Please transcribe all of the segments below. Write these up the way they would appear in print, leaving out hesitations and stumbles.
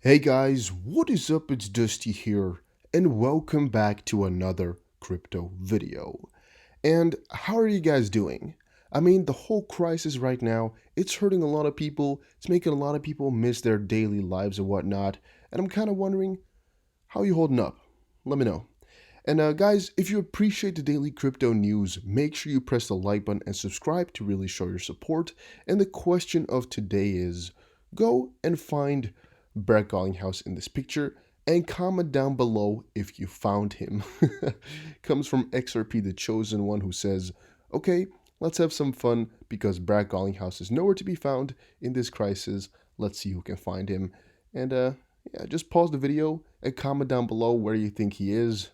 Hey guys, what is up? It's Dusty here, and welcome back to another crypto video. And how are you guys doing? I mean, the whole crisis right now, it's hurting a lot of people, it's making a lot of people miss their daily lives and whatnot, and I'm kind of wondering, how are you holding up? Let me know. And guys, if you appreciate the daily crypto news, make sure you press the like button and subscribe to really show your support. And the question of today is, go and find Brett Garlinghouse in this picture and comment down below if you found him. Comes from XRP, the chosen one, who says, okay, let's have some fun because Brad Garlinghouse is nowhere to be found in this crisis. Let's see who can find him. And yeah, just pause the video and comment down below where you think he is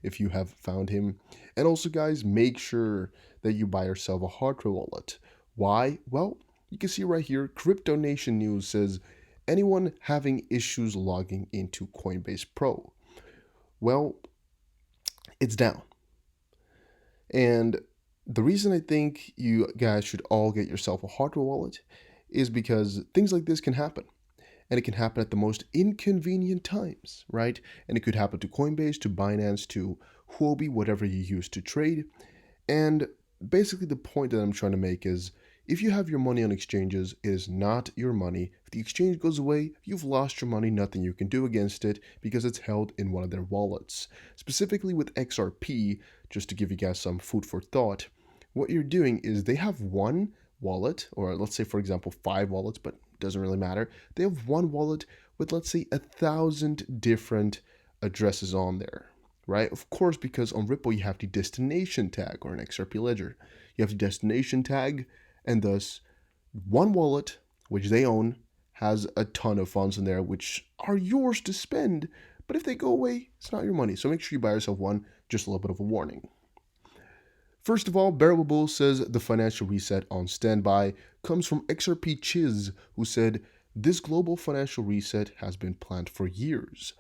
if you have found him. And also, guys, make sure that you buy yourself a hardware wallet. Why? Well, you can see right here, Crypto Nation News says anyone having issues logging into Coinbase Pro. Well, it's down. And the reason I think you guys should all get yourself a hardware wallet is because things like this can happen. And it can happen at the most inconvenient times, right? And it could happen to Coinbase, to Binance, to Huobi, whatever you use to trade. And basically, the point that I'm trying to make is if you have your money on exchanges, it is not your money. If the exchange goes away, you've lost your money, nothing you can do against it because it's held in one of their wallets. Specifically with XRP, just to give you guys some food for thought, what you're doing is they have one wallet, or let's say, for example, 5 wallets, but it doesn't really matter. They have one wallet with, let's say, 1,000 different addresses on there, right? Of course, because on Ripple you have the destination tag, or an XRP ledger. You have the destination tag, and thus one wallet, which they own, has a ton of funds in there which are yours to spend. But if they go away, it's not your money. So make sure you buy yourself one, just a little bit of a warning. First of all, Bearable Bull says the financial reset on standby comes from XRP Chiz, who said, this global financial reset has been planned for years.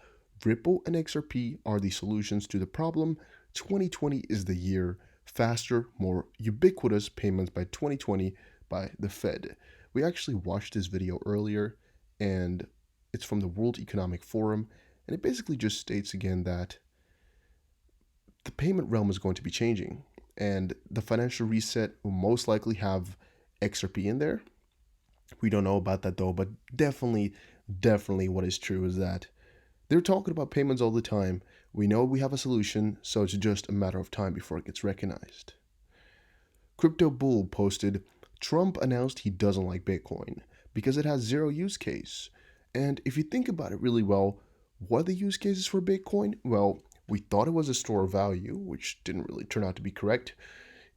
Ripple and XRP are the solutions to the problem. 2020 is the year. Faster, more ubiquitous payments by 2020 by the Fed. We actually watched this video earlier, and it's from the World Economic Forum, and it basically just states again that the payment realm is going to be changing, and the financial reset will most likely have XRP in there. We don't know about that though, but definitely what is true is that they're talking about payments all the time. We know we have a solution, so it's just a matter of time before it gets recognized. Crypto Bull posted, Trump announced he doesn't like Bitcoin because it has zero use case. And if you think about it really well, what are the use cases for Bitcoin? Well, we thought it was a store of value, which didn't really turn out to be correct.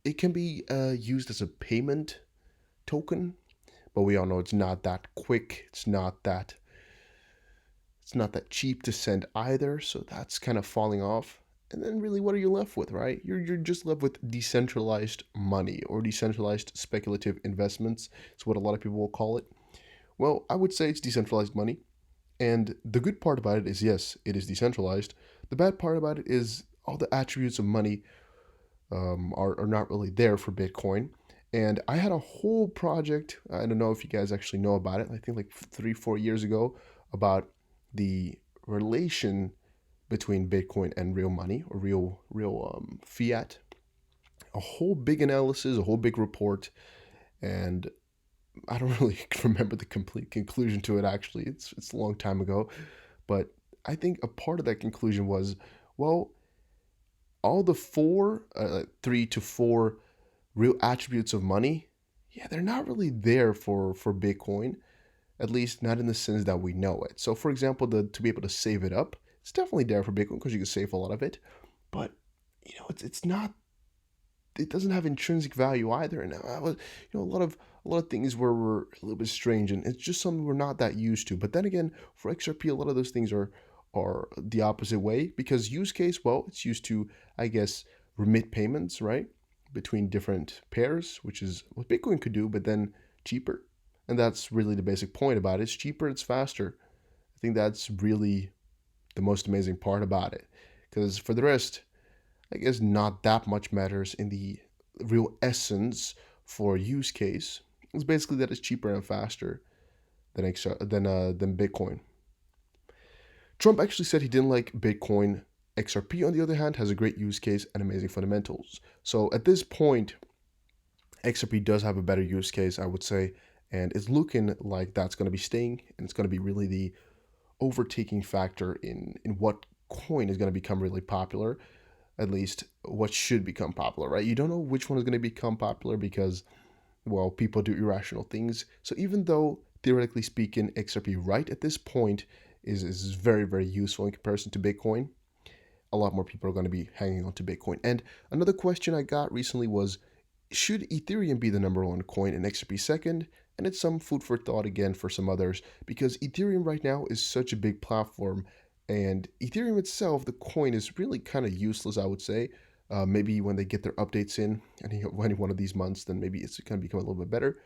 It can be used as a payment token, but we all know it's not that quick. It's not that cheap to send either, so that's kind of falling off. And then really, what are you left with, right? You're just left with decentralized money or decentralized speculative investments. It's what a lot of people will call it. Well, I would say it's decentralized money. And the good part about it is, yes, it is decentralized. The bad part about it is all the attributes of money are not really there for Bitcoin. And I had a whole project. I don't know if you guys actually know about it. I think like 3, 4 years ago, about the relation between Bitcoin and real money or real fiat. A whole big analysis, a whole big report, and I don't really remember the complete conclusion to it. Actually, it's a long time ago, but I think a part of that conclusion was, well, all the 3 to 4 real attributes of money, yeah, they're not really there for Bitcoin, at least not in the sense that we know it. So, for example, to be able to save it up, it's definitely there for Bitcoin because you can save a lot of it, but it's not. It doesn't have intrinsic value either. And I was, a lot of things were a little bit strange, and it's just something we're not that used to. But then again, for XRP, a lot of those things are the opposite way because use case, well, it's used to, I guess, remit payments, right, between different pairs, which is what Bitcoin could do, but then cheaper. And that's really the basic point about it. It's cheaper, it's faster. I think that's really the most amazing part about it. Because for the rest, I guess not that much matters in the real essence for use case. It's basically that it's cheaper and faster than Bitcoin. Trump actually said he didn't like Bitcoin. XRP, on the other hand, has a great use case and amazing fundamentals. So at this point, XRP does have a better use case, I would say, and it's looking like that's going to be staying, and it's going to be really the overtaking factor in what coin is going to become really popular, at least what should become popular, right? You don't know which one is going to become popular because, well, people do irrational things. So even though theoretically speaking, XRP right at this point is very, very useful in comparison to Bitcoin, a lot more people are going to be hanging on to Bitcoin. And another question I got recently was, should Ethereum be the number one coin and XRP second? And it's some food for thought again for some others, because Ethereum right now is such a big platform, and Ethereum itself, the coin, is really kind of useless, I would say. Maybe when they get their updates in any one of these months, then maybe it's going to become a little bit better.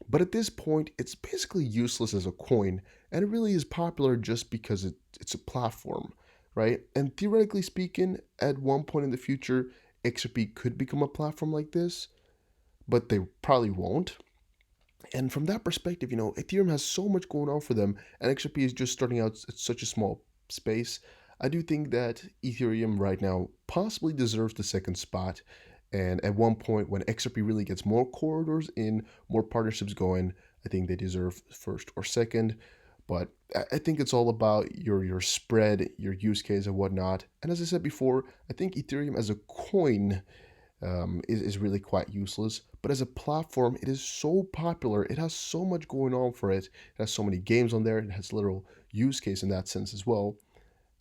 But at this point, it's basically useless as a coin, and it really is popular just because it's a platform, right? And theoretically speaking, at one point in the future, XRP could become a platform like this, but they probably won't. And from that perspective, Ethereum has so much going on for them, and XRP is just starting out at such a small space. I do think that Ethereum right now possibly deserves the second spot. And at one point, when XRP really gets more corridors in, more partnerships going, I think they deserve first or second. But I think it's all about your spread, your use case, and whatnot. And as I said before, I think Ethereum as a coin is really quite useless. But as a platform, it is so popular. It has so much going on for it. It has so many games on there. It has literal use case in that sense as well.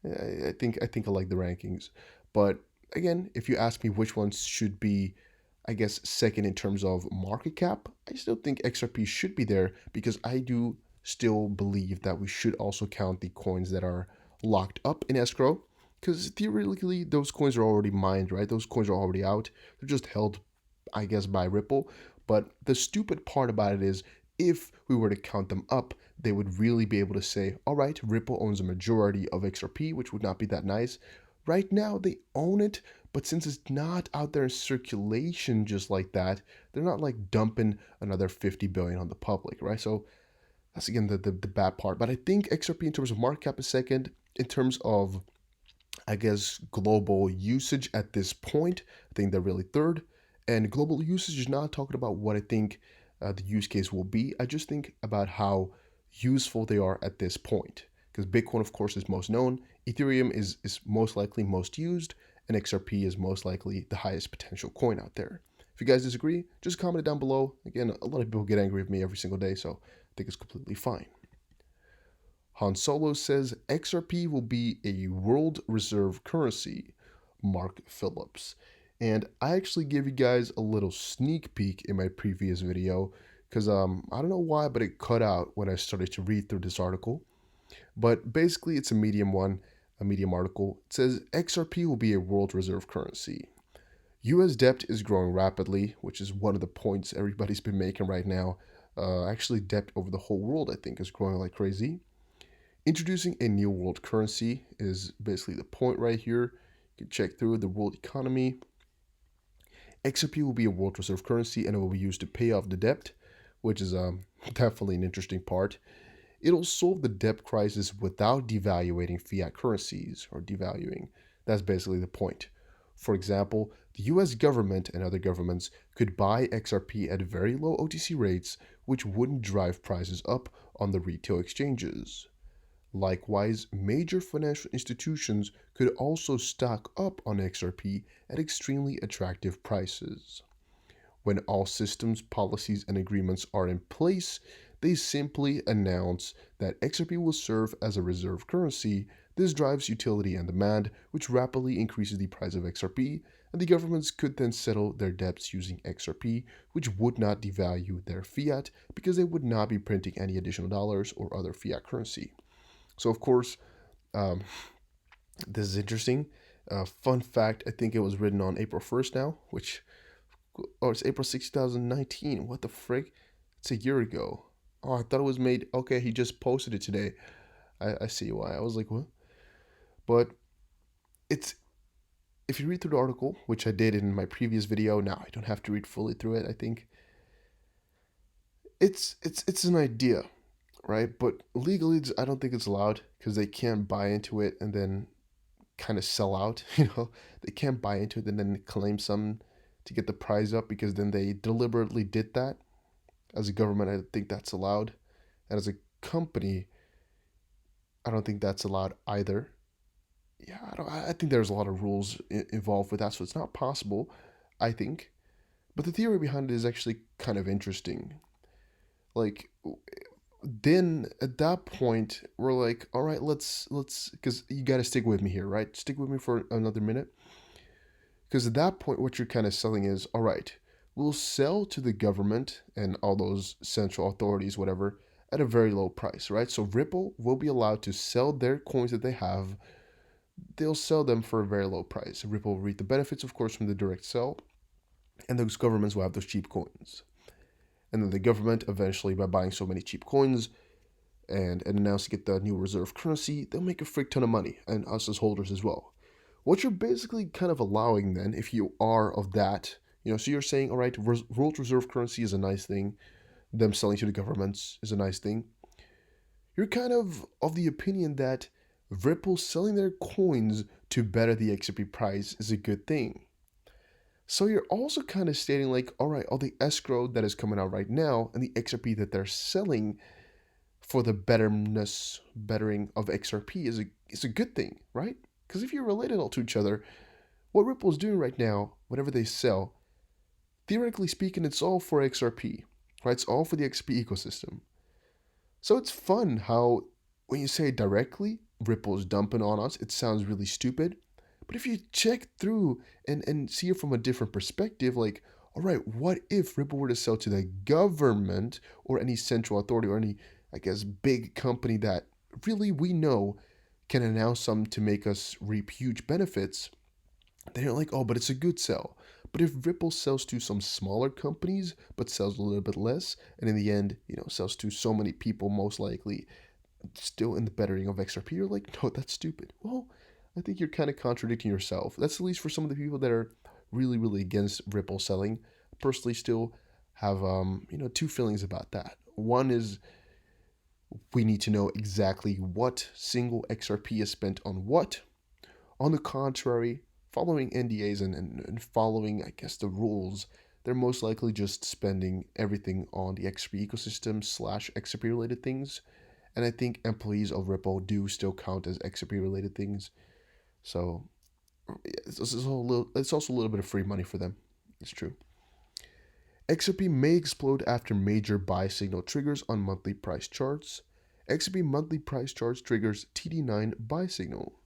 I think I like the rankings. But again, if you ask me which ones should be, I guess, second in terms of market cap, I still think XRP should be there because I do still believe that we should also count the coins that are locked up in escrow, because theoretically those coins are already mined, right? Those coins are already out. They're just held, I guess, by Ripple. But the stupid part about it is, if we were to count them up, they would really be able to say, all right, Ripple owns a majority of XRP, which would not be that nice. Right now, they own it, but since it's not out there in circulation just like that, they're not like dumping another 50 billion on the public, right? So that's again the bad part. But I think XRP in terms of market cap is second. In terms of, I guess, global usage at this point, I think they're really third. And global usage is not talking about what I think the use case will be. I just think about how useful they are at this point. Because Bitcoin, of course, is most known, Ethereum is most likely most used, and XRP is most likely the highest potential coin out there. If you guys disagree, just comment it down below. Again, a lot of people get angry with me every single day, so I think it's completely fine. Han Solo says XRP will be a world reserve currency. Mark Phillips. And I actually gave you guys a little sneak peek in my previous video because I don't know why, but it cut out when I started to read through this article. But basically, it's a Medium one, a Medium article. It says XRP will be a world reserve currency. US debt is growing rapidly, which is one of the points everybody's been making right now. Actually, debt over the whole world, I think, is growing like crazy. Introducing a new world currency is basically the point right here. You can check through the world economy. XRP will be a world reserve currency and it will be used to pay off the debt, which is definitely an interesting part. It'll solve the debt crisis without devaluating fiat currencies or devaluing. That's basically the point. For example, the US government and other governments could buy XRP at very low OTC rates, which wouldn't drive prices up on the retail exchanges. Likewise, major financial institutions could also stock up on XRP at extremely attractive prices. When all systems, policies, and agreements are in place, they simply announce that XRP will serve as a reserve currency. This drives utility and demand, which rapidly increases the price of XRP, and the governments could then settle their debts using XRP, which would not devalue their fiat because they would not be printing any additional dollars or other fiat currency. So, of course, um, this is interesting. Fun fact, I think it was written on April 1st now, it's April 6, 2019. What the frick? It's a year ago. Oh, I thought it was made. Okay, he just posted it today. I see why. I was like, what? But it's, if you read through the article, which I did in my previous video, now I don't have to read fully through it, I think. It's an idea, right? But legally, I don't think it's allowed because they can't buy into it and then kind of sell out. They can't buy into it and then claim some to get the price up because then they deliberately did that. As a government, I don't think that's allowed, and as a company, I don't think that's allowed either. Yeah, I don't. I think there's a lot of rules involved with that, so it's not possible, I think. But the theory behind it is actually kind of interesting. Like, then at that point, we're like, all right, let's, because you got to stick with me here, right? Stick with me for another minute. Because at that point, what you're kind of selling is, all right, we'll sell to the government and all those central authorities, whatever, at a very low price, right? So Ripple will be allowed to sell their coins that they have. They'll sell them for a very low price. Ripple will reap the benefits, of course, from the direct sell, and those governments will have those cheap coins. And then the government, eventually, by buying so many cheap coins and announcing it the new reserve currency, they'll make a frick ton of money, and us as holders as well. What you're basically kind of allowing then, if you are of that, so you're saying, all right, world reserve currency is a nice thing, them selling to the governments is a nice thing. You're kind of the opinion that Ripple selling their coins to better the XRP price is a good thing. So you're also kind of stating like, all right, all the escrow that is coming out right now and the XRP that they're selling for the bettering of XRP is a good thing, right? Because if you're related all to each other, what Ripple's doing right now, whatever they sell, theoretically speaking, it's all for XRP, right? It's all for the XRP ecosystem. So it's fun how when you say it directly, Ripple's dumping on us, it sounds really stupid. But if you check through and see it from a different perspective, like, all right, what if Ripple were to sell to the government or any central authority or any, I guess, big company that really we know can announce something to make us reap huge benefits? Then you're like, oh, but it's a good sell. But if Ripple sells to some smaller companies, but sells a little bit less, and in the end, sells to so many people, most likely still in the bettering of XRP, you're like, no, that's stupid. Well, I think you're kind of contradicting yourself. That's at least for some of the people that are really, really against Ripple selling. Personally, still have two feelings about that. One is we need to know exactly what single XRP is spent on what. On the contrary, following NDAs and following, I guess, the rules, they're most likely just spending everything on the XRP ecosystem / XRP related things. And I think employees of Ripple do still count as XRP related things. So it's also a little bit of free money for them. It's true. XRP may explode after major buy signal triggers on monthly price charts. XRP monthly price charts triggers TD9 buy signal.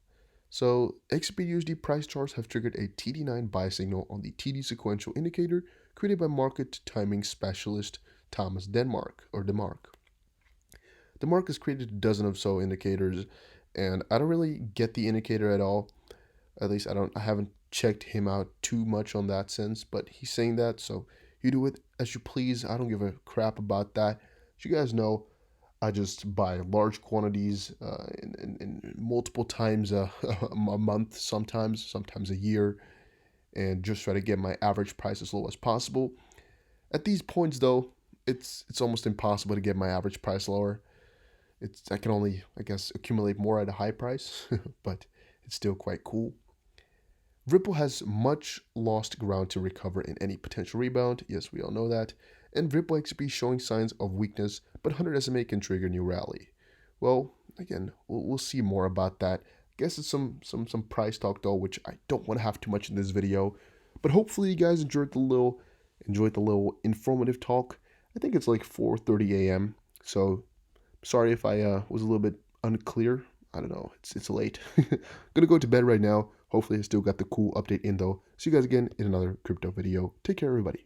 So XRP-USD price charts have triggered a TD9 buy signal on the TD sequential indicator created by market timing specialist Thomas Denmark. Denmark has created a dozen of so indicators, and I don't really get the indicator at all. At least I haven't checked him out too much on that sense, but he's saying that, so you do it as you please. I don't give a crap about that. As you guys know, I just buy large quantities in multiple times a month, sometimes a year, and just try to get my average price as low as possible. At these points, though, it's almost impossible to get my average price lower. I can only, I guess, accumulate more at a high price, but it's still quite cool. Ripple has much lost ground to recover in any potential rebound. Yes, we all know that. And Ripple XP showing signs of weakness, but 100 SMA can trigger new rally. Well, again, we'll see more about that. I guess it's some price talk though, which I don't want to have too much in this video. But hopefully you guys enjoyed the little informative talk. I think it's like 4:30 a.m. So sorry if I was a little bit unclear. I don't know. It's late. Gonna go to bed right now. Hopefully I still got the cool update in though. See you guys again in another crypto video. Take care, everybody.